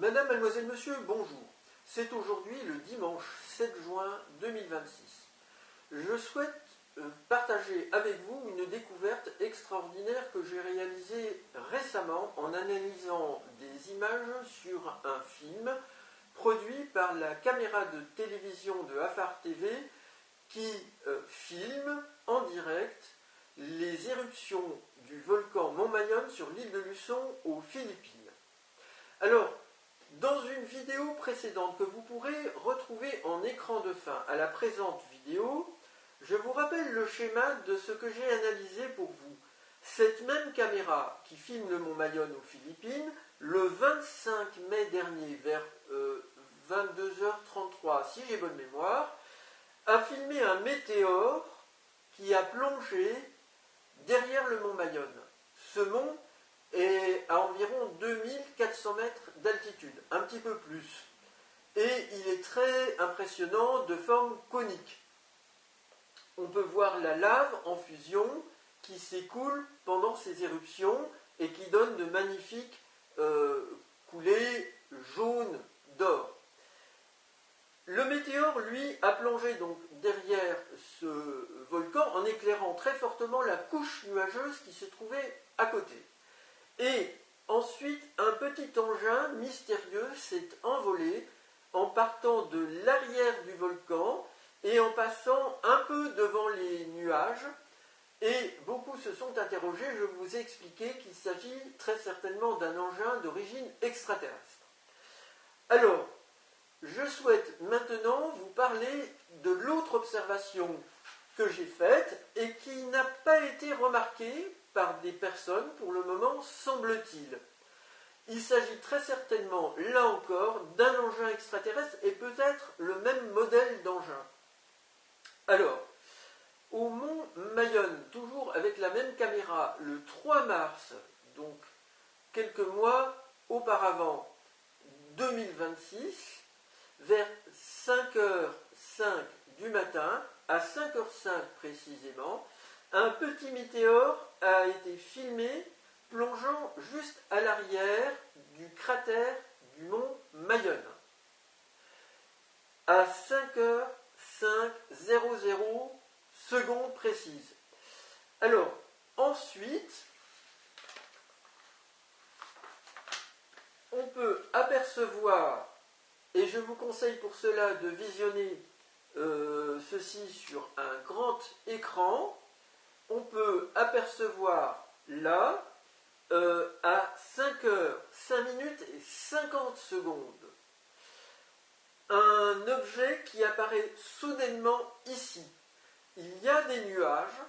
Madame, mademoiselle, monsieur, bonjour. C'est aujourd'hui le dimanche 7 juin 2026. Je souhaite partager avec vous une découverte extraordinaire que j'ai réalisée récemment en analysant des images sur un film produit par la caméra de télévision de Afar TV qui filme en direct les éruptions du volcan Montmayon sur l'île de Luçon aux Philippines. Alors, dans une vidéo précédente que vous pourrez retrouver en écran de fin à la présente vidéo, je vous rappelle le schéma de ce que j'ai analysé pour vous. Cette même caméra qui filme le mont Mayon aux Philippines, le 25 mai dernier, vers 22h33, si j'ai bonne mémoire, a filmé un météore qui a plongé derrière le mont Mayon. Ce mont est à environ 2400 mètres d'altitude, un petit peu plus. Et il est très impressionnant, de forme conique. On peut voir la lave en fusion qui s'écoule pendant ces éruptions et qui donne de magnifiques coulées jaunes d'or. Le météore, lui, a plongé donc derrière ce volcan en éclairant très fortement la couche nuageuse qui se trouvait à côté. Et ensuite, un petit engin mystérieux s'est envolé en partant de l'arrière du volcan et en passant un peu devant les nuages. Et beaucoup se sont interrogés, je vous ai expliqué qu'il s'agit très certainement d'un engin d'origine extraterrestre. Alors, je souhaite maintenant vous parler de l'autre observation que j'ai faite et qui n'a pas été remarquée par des personnes pour le moment, semble-t-il. Il s'agit très certainement, là encore, d'un engin extraterrestre et peut-être le même modèle d'engin. Alors, au mont Mayon, toujours avec la même caméra, le 3 mars, donc quelques mois auparavant, 2026, vers 5h05 du matin, à 5h05 précisément, un petit météore a été filmé plongeant juste à l'arrière du cratère du mont Mayon. À 5h05 secondes précises. Alors, ensuite, on peut apercevoir, et je vous conseille pour cela de visionner ceci sur un grand écran, on peut apercevoir là, à 5h05 et 50 secondes, un objet qui apparaît soudainement ici. Il y a des nuages,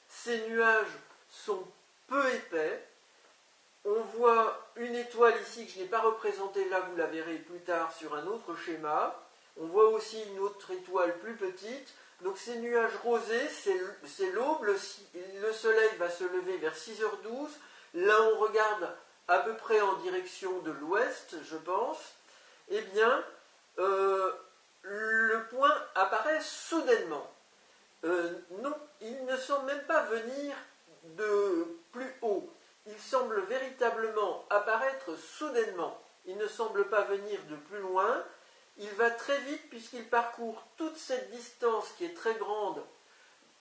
ces nuages sont peu épais. On voit une étoile ici que je n'ai pas représentée, là vous la verrez plus tard sur un autre schéma. On voit aussi une autre étoile plus petite. Donc ces nuages rosés, c'est l'aube, le soleil va se lever vers 6h12. Là on regarde à peu près en direction de l'ouest, je pense. Eh bien, le point apparaît soudainement. Non, il ne semble même pas venir de plus haut. Il semble véritablement apparaître soudainement. Il ne semble pas venir de plus loin. Il va très vite puisqu'il parcourt toute cette distance qui est très grande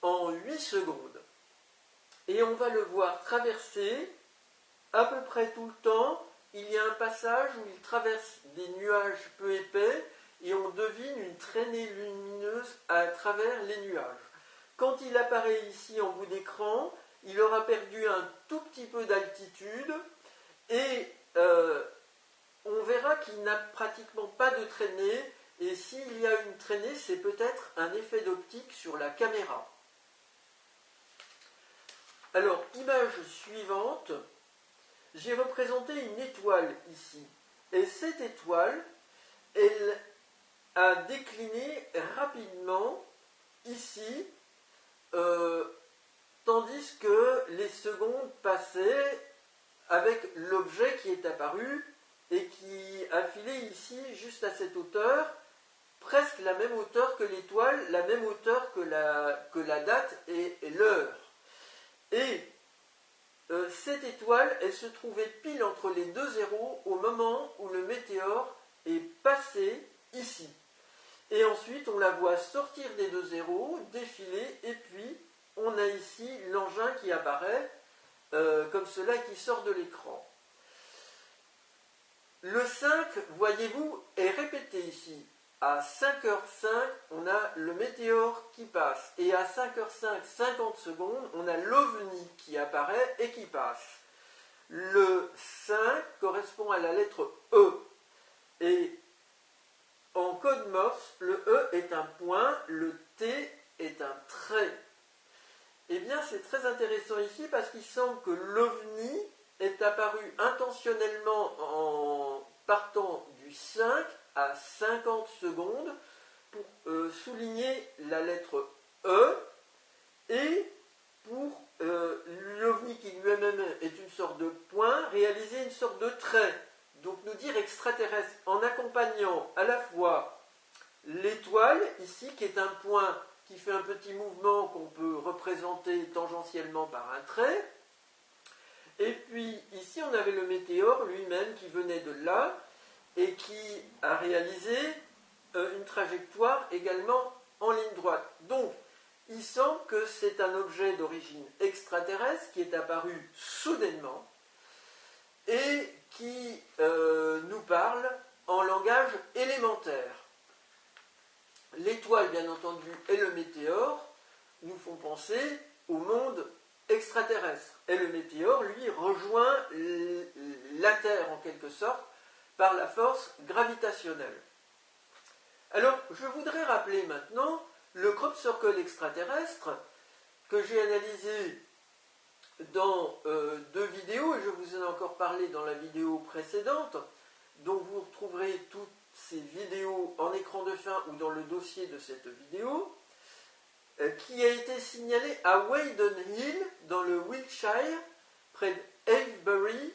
en 8 secondes. Et on va le voir traverser à peu près tout le temps. Il y a un passage où il traverse des nuages peu épais et on devine une traînée lumineuse à travers les nuages. Quand il apparaît ici en bout d'écran, il aura perdu un tout petit peu d'altitude et on verra qu'il n'a pratiquement pas de traînée, et s'il y a une traînée, c'est peut-être un effet d'optique sur la caméra. Alors, image suivante, j'ai représenté une étoile ici, et cette étoile, elle a décliné rapidement ici, tandis que les secondes passaient avec l'objet qui est apparu et qui a filé ici, juste à cette hauteur, presque la même hauteur que l'étoile, la même hauteur que la date et l'heure. Et cette étoile, elle se trouvait pile entre les deux zéros au moment où le météore est passé ici. Et ensuite, on la voit sortir des deux zéros, défiler, et puis on a ici l'engin qui apparaît comme cela qui sort de l'écran. Le 5, voyez-vous, est répété ici. À 5h05, on a le météore qui passe. Et à 5h05, 50 secondes, on a l'OVNI qui apparaît et qui passe. Le 5 correspond à la lettre E. Et en code Morse, le E est un point, le T est un trait. Eh bien, c'est très intéressant ici parce qu'il semble que l'OVNI est apparu intentionnellement en partant du 5 à 50 secondes pour souligner la lettre E et pour l'OVNI qui lui-même est une sorte de point, réaliser une sorte de trait. Donc nous dire extraterrestre en accompagnant à la fois l'étoile ici qui est un point qui fait un petit mouvement qu'on peut représenter tangentiellement par un trait. Et puis ici on avait le météore lui-même qui venait de là et qui a réalisé une trajectoire également en ligne droite. Donc il semble que c'est un objet d'origine extraterrestre qui est apparu soudainement et qui nous parle en langage élémentaire. L'étoile, bien entendu, et le météore nous font penser au monde extraterrestre. Et le météore, lui, rejoint la Terre, en quelque sorte, par la force gravitationnelle. Alors, je voudrais rappeler maintenant le crop circle extraterrestre que j'ai analysé dans deux vidéos, et je vous en ai encore parlé dans la vidéo précédente, dont vous retrouverez toutes ces vidéos en écran de fin ou dans le dossier de cette vidéo, qui a été signalé à Weydon Hill, dans le Wiltshire, près d'Avebury,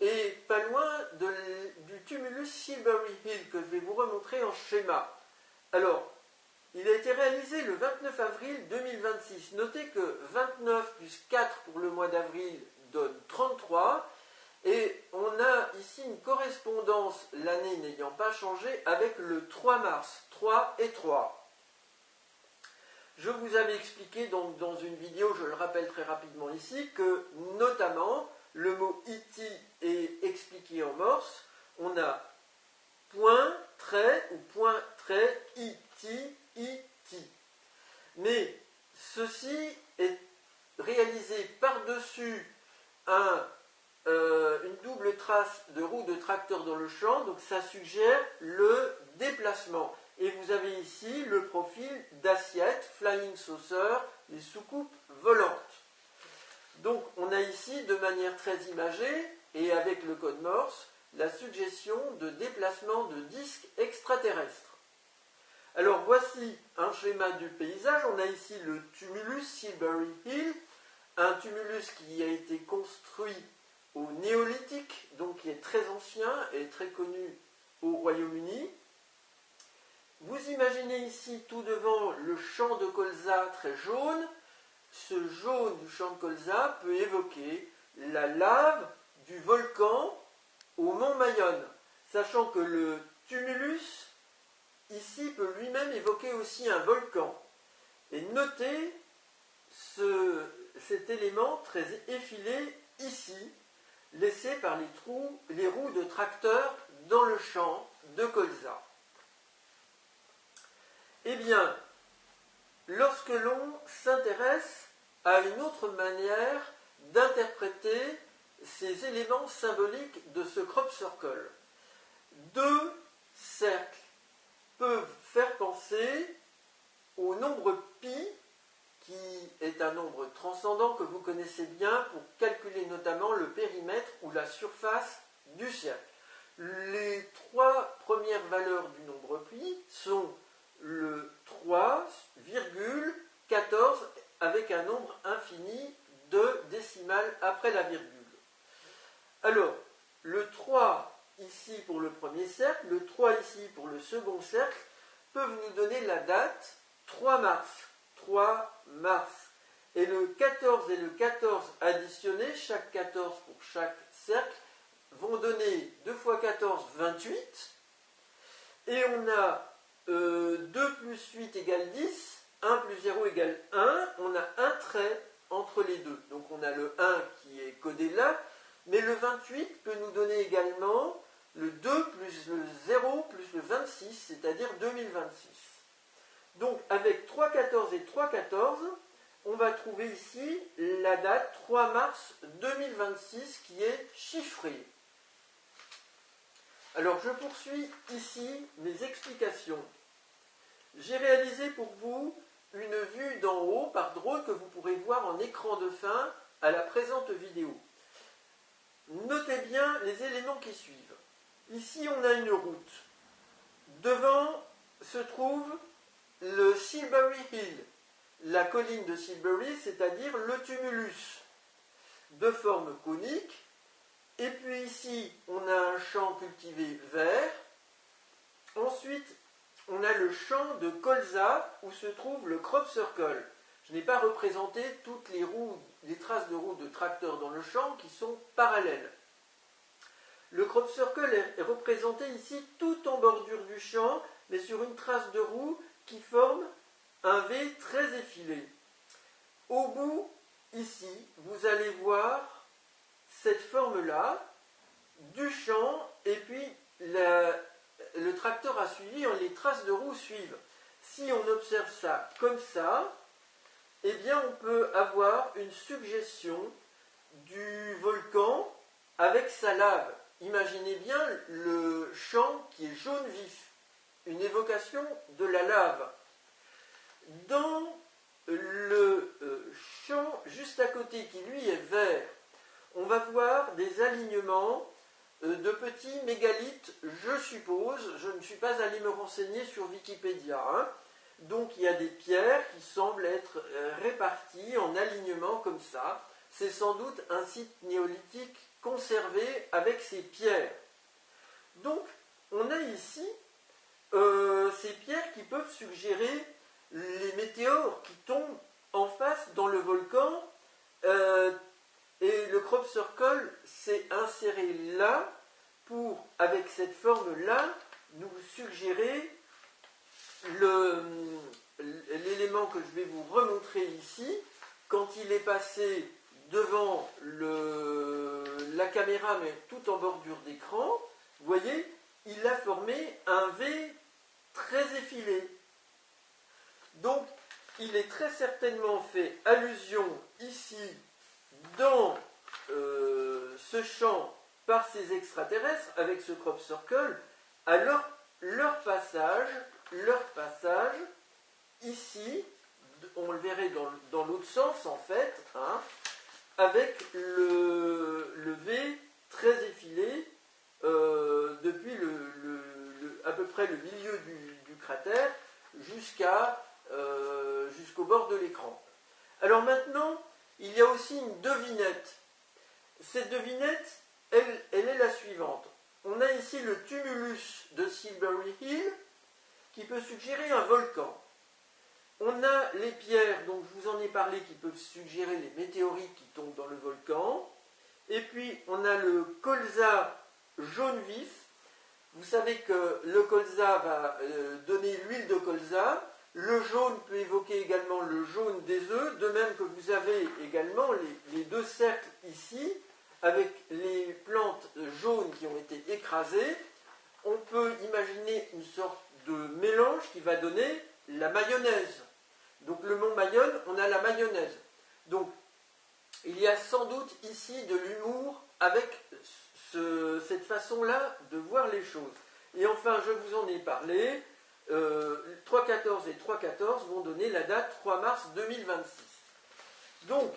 et pas loin du tumulus Silbury Hill, que je vais vous remontrer en schéma. Alors, il a été réalisé le 29 avril 2026. Notez que 29 plus 4 pour le mois d'avril donne 33. Et on a ici une correspondance, l'année n'ayant pas changé, avec le 3 mars. 3 et 3. Je vous avais expliqué donc dans une vidéo, je le rappelle très rapidement ici, que notamment le mot iti est expliqué en morse. On a point, trait ou point, trait, iti, iti. Mais ceci est réalisé par-dessus une double trace de roue de tracteur dans le champ, donc ça suggère le déplacement. Et vous avez ici le profil d'assiette, flying saucer, les soucoupes volantes. Donc on a ici de manière très imagée, et avec le code Morse, la suggestion de déplacement de disques extraterrestres. Alors voici un schéma du paysage. On a ici le tumulus Silbury Hill, un tumulus qui a été construit au néolithique, donc qui est très ancien et très connu au Royaume-Uni. Vous imaginez ici tout devant le champ de colza très jaune. Ce jaune du champ de colza peut évoquer la lave du volcan au mont Mayonne, sachant que le tumulus ici peut lui-même évoquer aussi un volcan. Et notez cet élément très effilé ici, laissé par les roues de tracteur dans le champ de colza. Eh bien, lorsque l'on s'intéresse à une autre manière d'interpréter ces éléments symboliques de ce crop circle, deux cercles peuvent faire penser au nombre pi, qui est un nombre transcendant que vous connaissez bien pour calculer notamment le périmètre ou la surface du cercle. Les trois premières valeurs du nombre pi sont le 3,14 avec un nombre infini de décimales après la virgule. Alors, le 3 ici pour le premier cercle, le 3 ici pour le second cercle, peuvent nous donner la date 3 mars. 3 mars. Et le 14 et le 14 additionnés, chaque 14 pour chaque cercle, vont donner 2 fois 14, 28. Et on a 2 plus 8 égale 10, 1 plus 0 égale 1. On a un trait entre les deux. Donc on a le 1 qui est codé là, mais le 28 peut nous donner également le 2 plus le 0 plus le 26, c'est-à-dire 2026. Donc avec 3,14 et 3,14, on va trouver ici la date 3 mars 2026 qui est chiffrée. Alors je poursuis ici mes explications. J'ai réalisé pour vous une vue d'en haut par drone que vous pourrez voir en écran de fin à la présente vidéo. Notez bien les éléments qui suivent. Ici on a une route. Devant se trouve le Silbury Hill, la colline de Silbury, c'est-à-dire le tumulus, de forme conique. Et puis ici, on a un champ cultivé vert. Ensuite, on a le champ de colza où se trouve le crop circle. Je n'ai pas représenté toutes les traces de roues de tracteur dans le champ qui sont parallèles. Le crop circle est représenté ici tout en bordure du champ, mais sur une trace de roue qui forme un V très effilé. Au bout, ici, vous allez voir cette forme-là du champ, et puis le tracteur a suivi, les traces de roue suivent. Si on observe ça comme ça, eh bien on peut avoir une suggestion du volcan avec sa lave. Imaginez bien le champ qui est jaune vif, une évocation de la lave. Dans le champ juste à côté qui lui est vert, on va voir des alignements de petits mégalithes, je suppose. Je ne suis pas allé me renseigner sur Wikipédia. Donc il y a des pierres qui semblent être réparties en alignement comme ça. C'est sans doute un site néolithique conservé avec ces pierres. Donc on a ici ces pierres qui peuvent suggérer les météores qui tombent en face dans le volcan. Et le crop circle s'est inséré là pour, avec cette forme-là, nous suggérer l'élément que je vais vous remontrer ici. Quand il est passé devant la caméra, mais tout en bordure d'écran, vous voyez, il a formé un V très effilé. Donc, il est très certainement fait allusion ici dans ce champ par ces extraterrestres avec ce crop circle à leur passage ici, on le verrait dans l'autre sens en fait, avec le V très effilé depuis à peu près le milieu du cratère jusqu'au bord de l'écran. Alors maintenant, il y a aussi une devinette. Cette devinette, elle est la suivante. On a ici le tumulus de Silbury Hill qui peut suggérer un volcan. On a les pierres, dont je vous en ai parlé, qui peuvent suggérer les météorites qui tombent dans le volcan. Et puis, on a le colza jaune vif. Vous savez que le colza va donner l'huile de colza. Le jaune peut évoquer également le jaune des œufs, de même que vous avez également les deux cercles ici, avec les plantes jaunes qui ont été écrasées. On peut imaginer une sorte de mélange qui va donner la mayonnaise. Donc le mont Mayonne, on a la mayonnaise. Donc il y a sans doute ici de l'humour avec cette façon-là de voir les choses. Et enfin, je vous en ai parlé, 3,14 et 3,14 vont donner la date 3 mars 2026. Donc,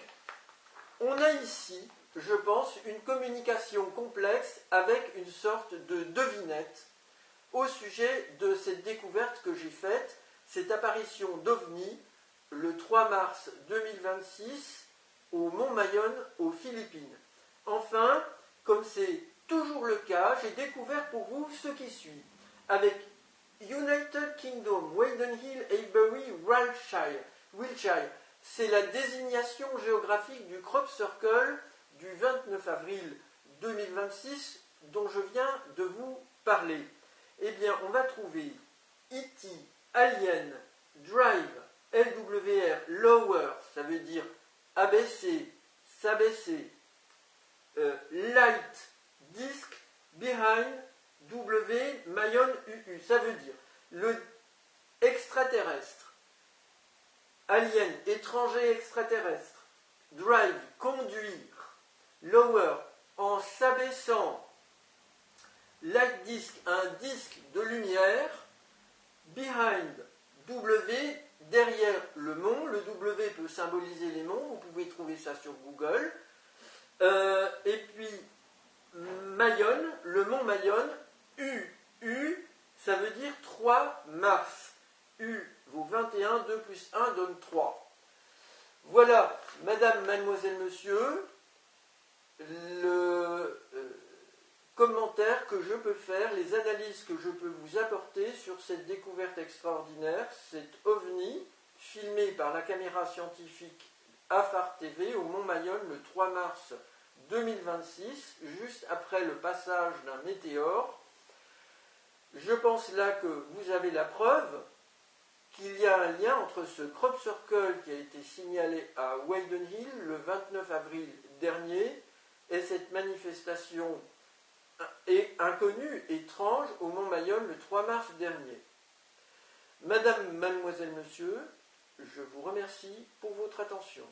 on a ici, je pense, une communication complexe avec une sorte de devinette au sujet de cette découverte que j'ai faite, cette apparition d'OVNI le 3 mars 2026 au mont Mayonne aux Philippines. Enfin, comme c'est toujours le cas, j'ai découvert pour vous ce qui suit. Avec United Kingdom, Walden Hill, Avebury, Wiltshire. c'est la désignation géographique du crop circle du 29 avril 2026 dont je viens de vous parler. Eh bien, on va trouver E.T., Alien, Drive, LWR, Lower, ça veut dire ABC, s'abaisser, Light, Disc, Behind, W, Mayon, UU, ça veut dire le extraterrestre, Alien, étranger extraterrestre, Drive, conduire, Lower, en s'abaissant, Light Disc, un disque de lumière, Behind, W, derrière le mont, le W peut symboliser les monts, vous pouvez trouver ça sur Google, et puis Mayon, le mont Mayon, U, ça veut dire 3 Mars, U vaut 21, 2 plus 1 donne 3. Voilà, madame, mademoiselle, monsieur, le commentaires que je peux faire, les analyses que je peux vous apporter sur cette découverte extraordinaire, cet OVNI, filmé par la caméra scientifique AFAR TV au Mont Mayon le 3 mars 2026, juste après le passage d'un météore. Je pense là que vous avez la preuve qu'il y a un lien entre ce crop circle qui a été signalé à Weydon Hill le 29 avril dernier et cette manifestation est inconnue, étrange, au Mont Mayon le 3 mars dernier. Madame, mademoiselle, monsieur, je vous remercie pour votre attention.